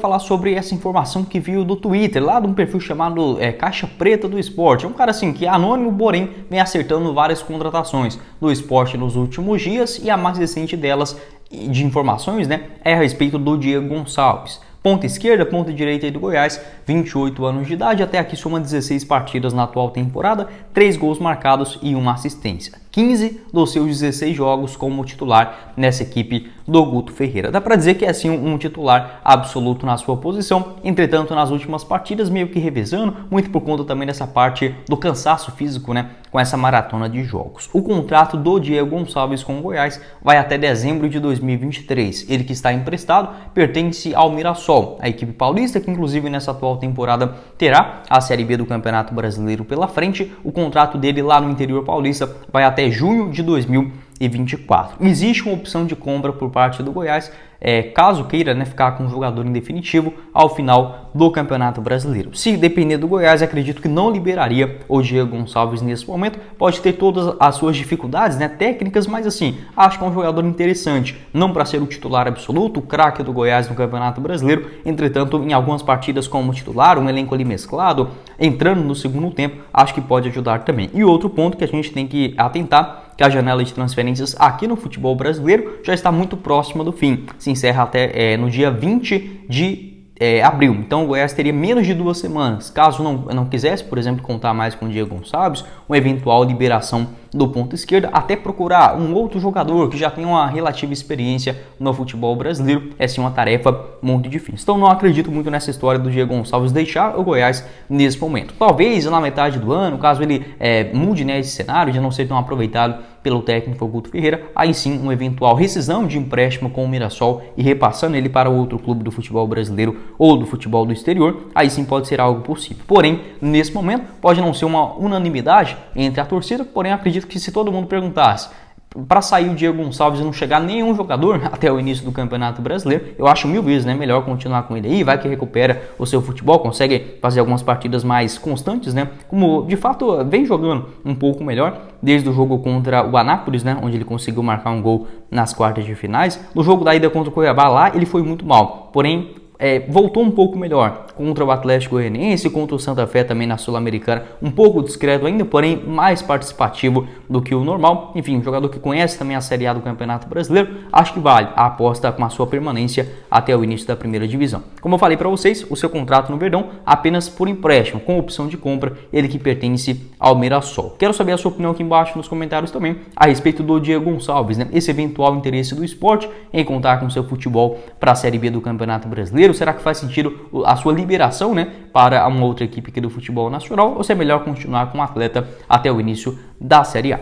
Falar sobre essa informação que veio do Twitter, lá de um perfil chamado Caixa Preta do Esporte. É um cara assim que é anônimo, porém vem acertando várias contratações do esporte nos últimos dias, e a mais recente delas de informações, né, é a respeito do Diego Gonçalves. Ponta esquerda, ponta direita do Goiás, 28 anos de idade, até aqui soma 16 partidas na atual temporada, 3 gols marcados e 1 assistência. 15 dos seus 16 jogos como titular nessa equipe do Guto Ferreira. Dá para dizer que é assim um titular absoluto na sua posição, entretanto nas últimas partidas meio que revezando, muito por conta também dessa parte do cansaço físico, né, com essa maratona de jogos. O contrato do Diego Gonçalves com o Goiás vai até dezembro de 2023. Ele que está emprestado pertence ao Mirassol, a equipe paulista que inclusive nessa atual temporada terá a Série B do Campeonato Brasileiro pela frente. O contrato dele lá no interior paulista vai até junho de 2024. Existe uma opção de compra por parte do Goiás, caso queira, né, ficar com o jogador em definitivo ao final do Campeonato Brasileiro. Se depender do Goiás, acredito que não liberaria o Diego Gonçalves nesse momento. Pode ter todas as suas dificuldades, né, técnicas, mas assim, acho que é um jogador interessante, não para ser o titular absoluto, o craque do Goiás no Campeonato Brasileiro. Entretanto, em algumas partidas como titular, um elenco ali mesclado, entrando no segundo tempo, acho que pode ajudar também. E outro ponto que a gente tem que atentar, que a janela de transferências aqui no futebol brasileiro já está muito próxima do fim. Se encerra até no dia 20 de abril. Então o Goiás teria menos de 2 semanas. Caso não quisesse, por exemplo, contar mais com o Diego Gonçalves, uma eventual liberação do ponto esquerda, até procurar um outro jogador que já tem uma relativa experiência no futebol brasileiro, é sim uma tarefa muito difícil. Então não acredito muito nessa história do Diego Gonçalves deixar o Goiás nesse momento. Talvez na metade do ano, caso ele mude, né, esse cenário de não ser tão aproveitado pelo técnico Guto Ferreira, aí sim uma eventual rescisão de empréstimo com o Mirassol e repassando ele para outro clube do futebol brasileiro ou do futebol do exterior, aí sim pode ser algo possível. Porém, nesse momento, pode não ser uma unanimidade entre a torcida, porém acredito que se todo mundo perguntasse para sair o Diego Gonçalves e não chegar nenhum jogador até o início do Campeonato Brasileiro, eu acho 1000 vezes, né, melhor continuar com ele aí, vai que recupera o seu futebol, consegue fazer algumas partidas mais constantes, né, como de fato vem jogando um pouco melhor desde o jogo contra o Anápolis, né, onde ele conseguiu marcar um gol nas quartas de finais. No jogo da ida contra o Cuiabá lá, ele foi muito mal, porém voltou um pouco melhor contra o Atlético Goianiense, contra o Santa Fé também na Sul-Americana, um pouco discreto ainda, porém mais participativo do que o normal. Enfim, um jogador que conhece também a Série A do Campeonato Brasileiro, acho que vale a aposta com a sua permanência até o início da primeira divisão. Como eu falei para vocês, o seu contrato no Verdão apenas por empréstimo, com opção de compra, ele que pertence ao Mirassol. Quero saber a sua opinião aqui embaixo nos comentários também a respeito do Diego Gonçalves, né? Esse eventual interesse do esporte em contar com seu futebol para a Série B do Campeonato Brasileiro. Será que faz sentido a sua liberação, né, para uma outra equipe aqui do futebol nacional, ou se é melhor continuar com o atleta até o início da Série A?